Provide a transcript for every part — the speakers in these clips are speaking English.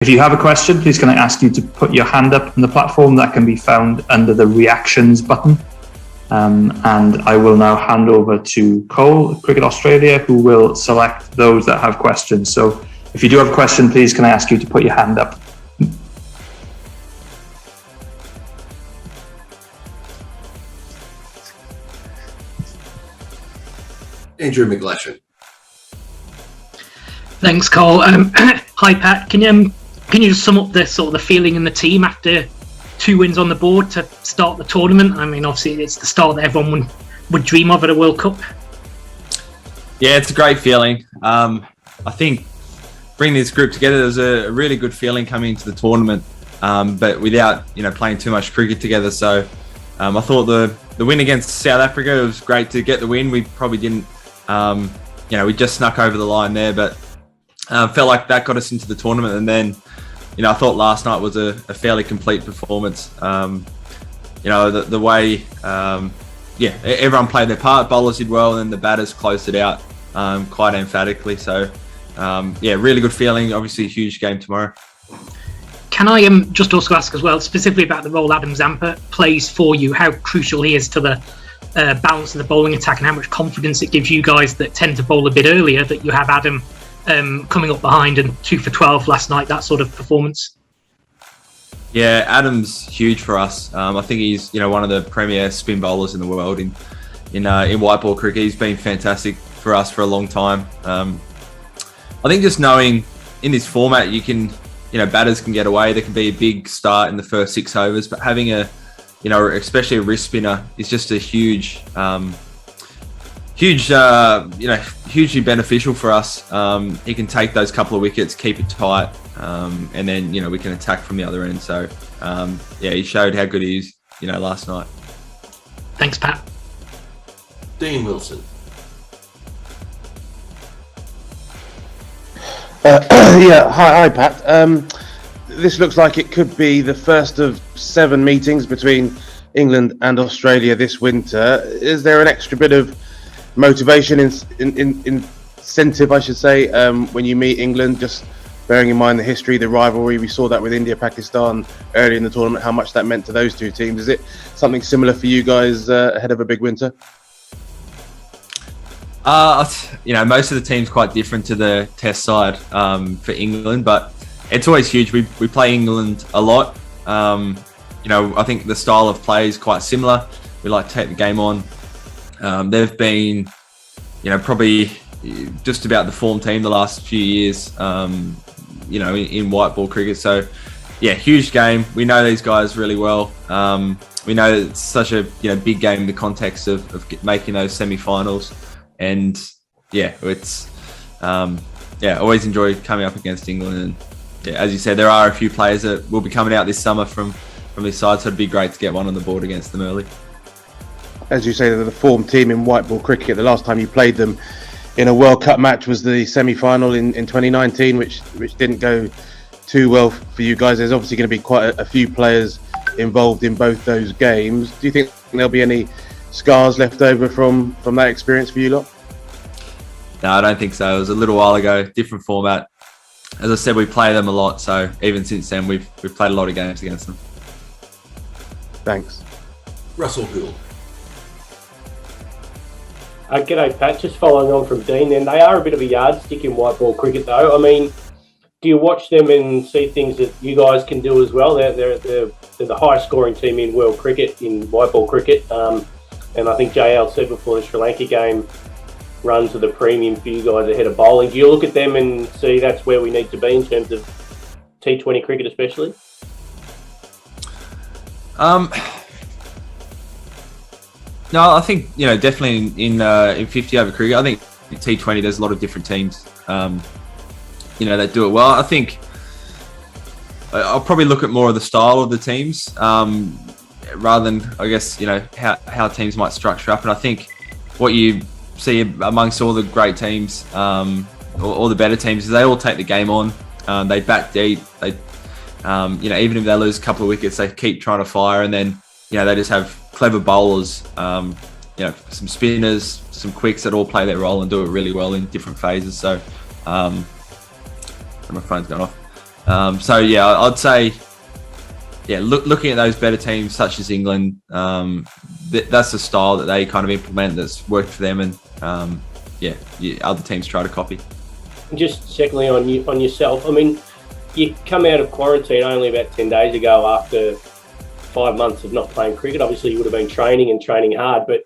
If you have a question, please can I ask you to put your hand up on the platform that can be found under the reactions button. And I will now hand over to Cole, Cricket Australia, who will select those that have questions. So if you do have a question, please can I ask you to put your hand up. Andrew McGlashan. Thanks, Cole. Hi, Pat. Can you just sum up the sort of the feeling in the team after 2 wins on the board to start the tournament? I mean, obviously, it's the start that everyone would dream of at a World Cup. Yeah, it's a great feeling. I think bringing this group together, there was a really good feeling coming into the tournament, but without playing too much cricket together. So I thought the win against South Africa, it was great to get the win. We probably didn't, we just snuck over the line there, but felt like that got us into the tournament. And then, I thought last night was a fairly complete performance. The way, everyone played their part. Bowlers did well, and then the batters closed it out quite emphatically. So, really good feeling. Obviously, a huge game tomorrow. Can I just also ask as well, specifically about the role Adam Zampa plays for you, how crucial he is to the balance of the bowling attack and how much confidence it gives you guys that tend to bowl a bit earlier, that you have Adam coming up behind and 2 for 12 last night, that sort of performance? Yeah, Adam's huge for us. I think he's one of the premier spin bowlers in the world in white ball cricket. He's been fantastic for us for a long time. I think just knowing in this format you can batters can get away. There can be a big start in the first 6 overs, but having especially a wrist spinner is just a hugely beneficial for us. He can take those couple of wickets, keep it tight, and then we can attack from the other end. So he showed how good he is last night. Thanks, Pat. Dean Wilson. Hi Pat. This looks like it could be the first of 7 meetings between England and Australia this winter. Is there an extra bit of motivation, incentive, I should say, when you meet England, just bearing in mind the history, the rivalry? We saw that with India, Pakistan early in the tournament, how much that meant to those 2 teams. Is it something similar for you guys ahead of a big winter? Most of the team's quite different to the test side for England, but it's always huge. We play England a lot. I think the style of play is quite similar. We like to take the game on. They've been, probably just about the form team the last few years, in white ball cricket. So, huge game. We know these guys really well. We know it's such a big game in the context of making those semi-finals. And it's always enjoy coming up against England. And as you said, there are a few players that will be coming out this summer from this side, so it'd be great to get one on the board against them early. As you say, they're the form team in white ball cricket. The last time you played them in a World Cup match was the semi-final in 2019, which didn't go too well for you guys. There's obviously going to be quite a few players involved in both those games. Do you think there'll be any scars left over from that experience for you lot? No, I don't think so. It was a little while ago, different format. As I said, we play them a lot, so even since then we've played a lot of games against them. Thanks. Russell Gould. G'day, Pat. Just following on from Dean then. They are a bit of a yardstick in white ball cricket, though. I mean, do you watch them and see things that you guys can do as well? They're the highest scoring team in world cricket, in white ball cricket. And I think JL said before the Sri Lanka game runs with a premium for you guys ahead of bowling. Do you look at them and see that's where we need to be in terms of T20 cricket especially? No, I think definitely in 50 over cricket. I think T20 there's a lot of different teams that do it well. I think I'll probably look at more of the style of the teams rather than how teams might structure up. And I think what you see amongst all the great teams, all the better teams, is they all take the game on. They bat deep. They even if they lose a couple of wickets, they keep trying to fire, and then they just have clever bowlers, some spinners, some quicks that all play their role and do it really well in different phases. So, my phone's gone off. So yeah, I'd say, yeah, looking at those better teams such as England, that's the style that they kind of implement that's worked for them, and other teams try to copy. And just secondly on yourself, I mean, you come out of quarantine only about 10 days ago after 5 months of not playing cricket. Obviously, you would have been training hard, but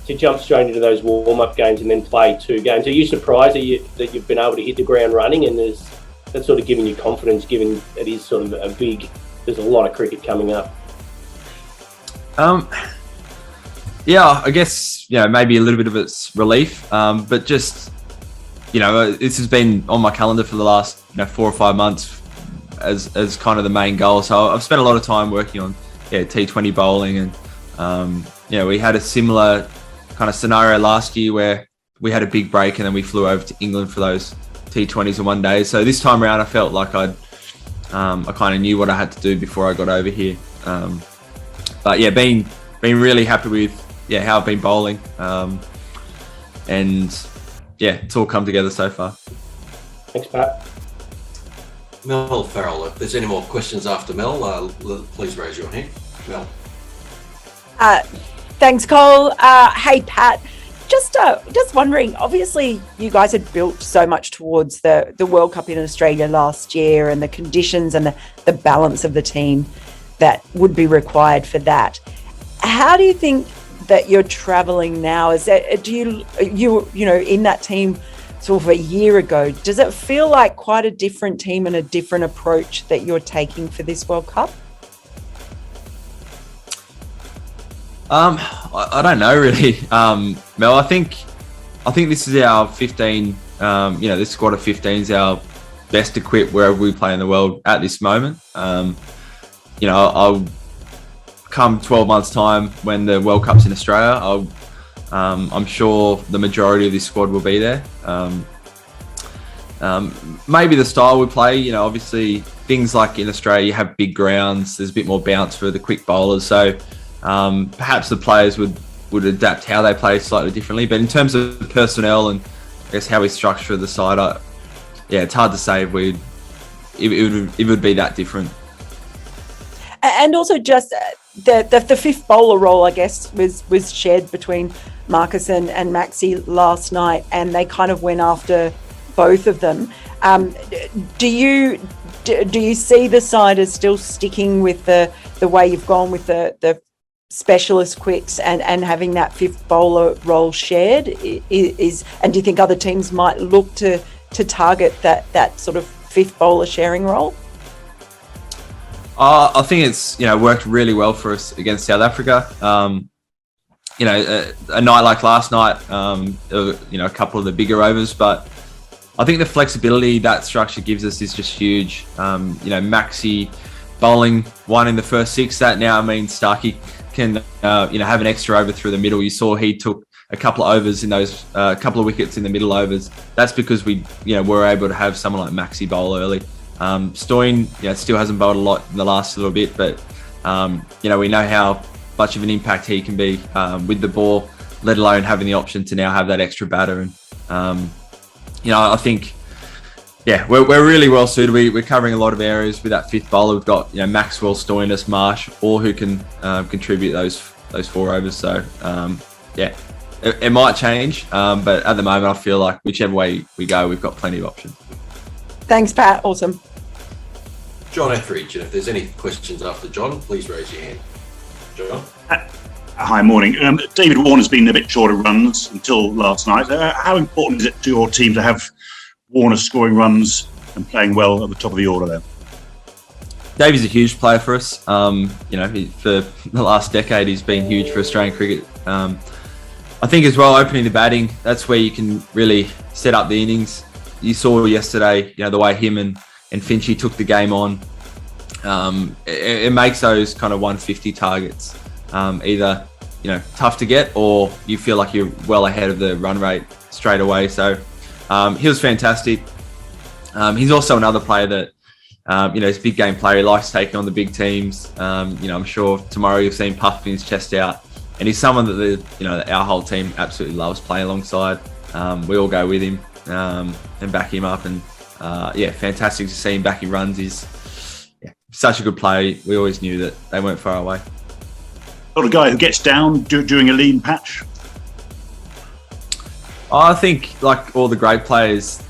to jump straight into those warm-up games and then play 2 games, are you surprised that you've been able to hit the ground running, and that's sort of giving you confidence, given it is sort of there's a lot of cricket coming up? Yeah, I guess, maybe a little bit of it's relief, but just, this has been on my calendar for the last 4 or 5 months as kind of the main goal. So I've spent a lot of time working on T20 bowling, and we had a similar kind of scenario last year where we had a big break and then we flew over to England for those T20s in one day. So this time around, I felt like I kind of knew what I had to do before I got over here. But yeah, been really happy with how I've been bowling, and yeah, it's all come together so far. Thanks, Pat. Mel Farrell, if there's any more questions after Mel, please raise your hand. Mel. Thanks, Cole. Hey, Pat. Just wondering, obviously you guys had built so much towards the World Cup in Australia last year, and the conditions and the balance of the team that would be required for that. How do you think that you're traveling now? Is that, you in that team sort of a year ago, does it feel like quite a different team and a different approach that you're taking for this World Cup? I don't know really, Mel. I think this is our 15. This squad of 15 is our best equipped wherever we play in the world at this moment. I'll come 12 months time when the World Cup's in Australia. I'm sure the majority of this squad will be there. Maybe the style we play, obviously things like in Australia you have big grounds, there's a bit more bounce for the quick bowlers, so perhaps the players would adapt how they play slightly differently. But in terms of personnel and I guess how we structure the side, it's hard to say if it would be that different. And also just the fifth bowler role, I guess, was shared between Marcus and Maxi last night, and they kind of went after both of them. Do you see the side as still sticking with the way you've gone with the specialist quicks and having that fifth bowler role shared? And do you think other teams might look to target that sort of fifth bowler sharing role? I think it's worked really well for us against South Africa. A night like last night, a couple of the bigger overs, but I think the flexibility that structure gives us is just huge. Maxi bowling one in the first 6, that now means Starkey can have an extra over through the middle. You saw he took a couple of overs in those couple of wickets in the middle overs. That's because we were able to have someone like Maxi bowl early. Stoyne still hasn't bowled a lot in the last little bit, but we know how much of an impact he can be with the ball, let alone having the option to now have that extra batter. And I think we're really well suited. We're covering a lot of areas with that fifth bowler. We've got Maxwell, Stoinis, Marsh, all who can contribute those 4 overs. So it might change, but at the moment I feel like whichever way we go, we've got plenty of options. Thanks, Pat. Awesome. John Etheridge, and if there's any questions after John, please raise your hand. John? Hi, morning. David Warner's been a bit short of runs until last night. How important is it to your team to have Warner scoring runs and playing well at the top of the order then? Davey's a huge player for us. For the last decade, he's been huge for Australian cricket. I think as well, opening the batting, that's where you can really set up the innings. You saw yesterday, the way him and Finchy took the game on. It makes those kind of 150 targets either tough to get, or you feel like you're well ahead of the run rate straight away. So he was fantastic. He's also another player that he's a big game player. He likes taking on the big teams. I'm sure tomorrow you've seen puffing his chest out, and he's someone that our whole team absolutely loves playing alongside. We all go with him and back him up, and fantastic to see him back in runs. He's such a good player. We always knew that they weren't far away. Not a guy who gets down during a lean patch. I think, like all the great players,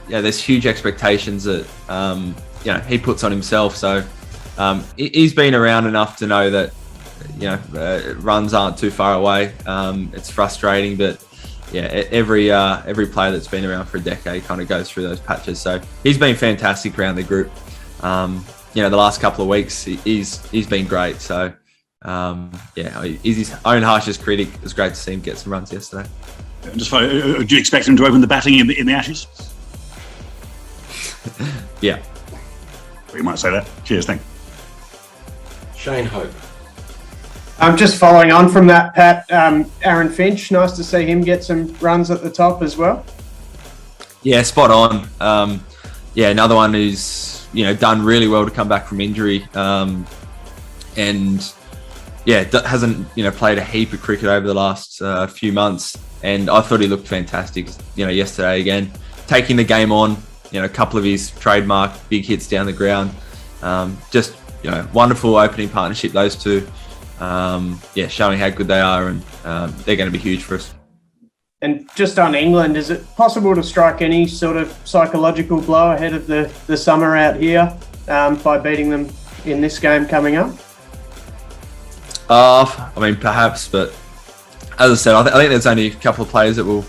there's huge expectations that he puts on himself. So he's been around enough to know that runs aren't too far away. It's frustrating, but every player that's been around for a decade kind of goes through those patches. So he's been fantastic around the group. The last couple of weeks he's been great. So he's his own harshest critic. It was great to see him get some runs yesterday. Just do you expect him to open the batting in the Ashes? Yeah. You might say that. Cheers, thank you. Shane Hope. Just following on from that, Pat, Aaron Finch, nice to see him get some runs at the top as well. Yeah, spot on. Another one who's done really well to come back from injury, and hasn't played a heap of cricket over the last few months. And I thought he looked fantastic. Yesterday again, taking the game on. A couple of his trademark big hits down the ground. Wonderful opening partnership, those two. Showing how good they are, and they're going to be huge for us. And just on England, is it possible to strike any sort of psychological blow ahead of the summer out here by beating them in this game coming up? Perhaps, but as I said, I think there's only a couple of players that will.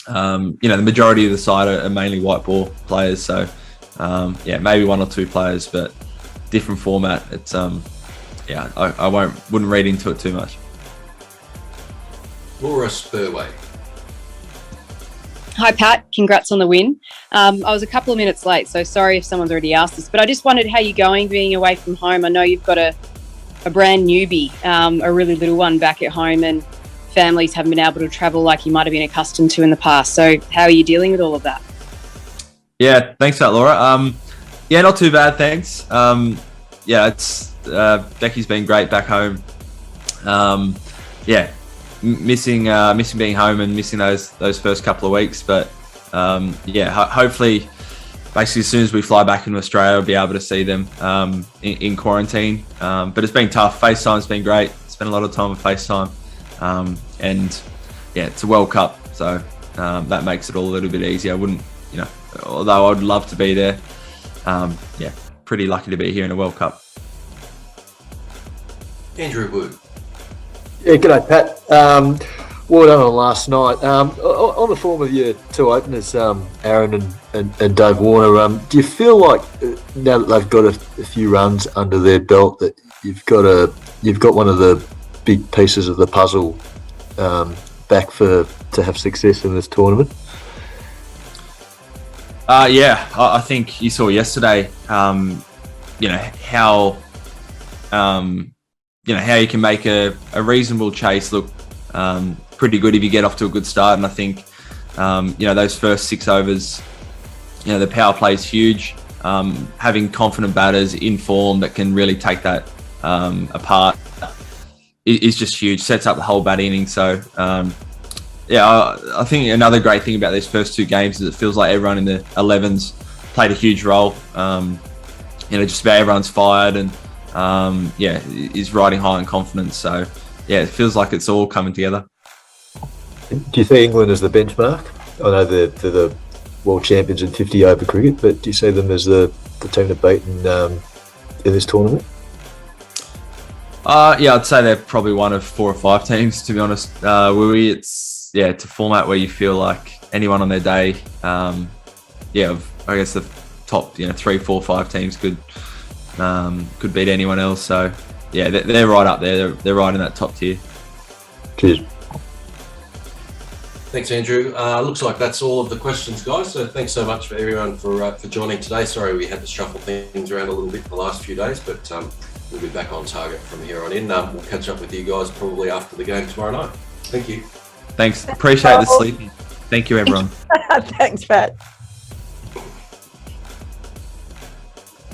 The majority of the side are mainly white ball players, so maybe one or two players, but different format. It's I wouldn't read into it too much. Laura Spurway. Hi Pat, congrats on the win. I was a couple of minutes late, so sorry if someone's already asked this, but I just wondered how you're going being away from home. I know you've got a brand newbie, a really little one back at home, and families haven't been able to travel like you might have been accustomed to in the past. So how are you dealing with all of that? Yeah, thanks for that, Laura. Not too bad, thanks. It's Becky's been great back home. Missing being home and missing those first couple of weeks, but hopefully, basically as soon as we fly back into Australia, we'll be able to see them in quarantine. But it's been tough. FaceTime's been great. Spent a lot of time on FaceTime. It's a World Cup, so that makes it all a little bit easier. I wouldn't, although I'd love to be there, pretty lucky to be here in a World Cup. Andrew Wood. Yeah, g'day Pat. Well done on last night. On the form of your two openers, Aaron and Dave Warner, do you feel like now that they've got a few runs under their belt that you've got one of the big pieces of the puzzle back to have success in this tournament? I think you saw yesterday, how you can make a reasonable chase look pretty good if you get off to a good start. And I think, those first 6 overs, the power play is huge. Having confident batters in form that can really take that apart is just huge. Sets up the whole bat inning. So, I think another great thing about these first 2 games is it feels like everyone in the 11s played a huge role. Just about everyone's fired and is riding high in confidence. So, it feels like it's all coming together. Do you see England as the benchmark? I know they're the world champions in 50 over cricket, but do you see them as the team to beat in this tournament? I'd say they're probably one of 4 or 5 teams, to be honest. It's a format where you feel like anyone on their day, I guess the top 3, 4, 5 teams could beat anyone else. So they're right up there. They're right in that top tier. Cheers. Thanks, Andrew. Looks like that's all of the questions, guys. So thanks so much for everyone for joining today. Sorry we had to shuffle things around a little bit the last few days, but we'll be back on target from here on in. We'll catch up with you guys probably after the game tomorrow night. Thank you. Thanks. Appreciate the sleeping. Thank you, everyone. Thanks, Pat.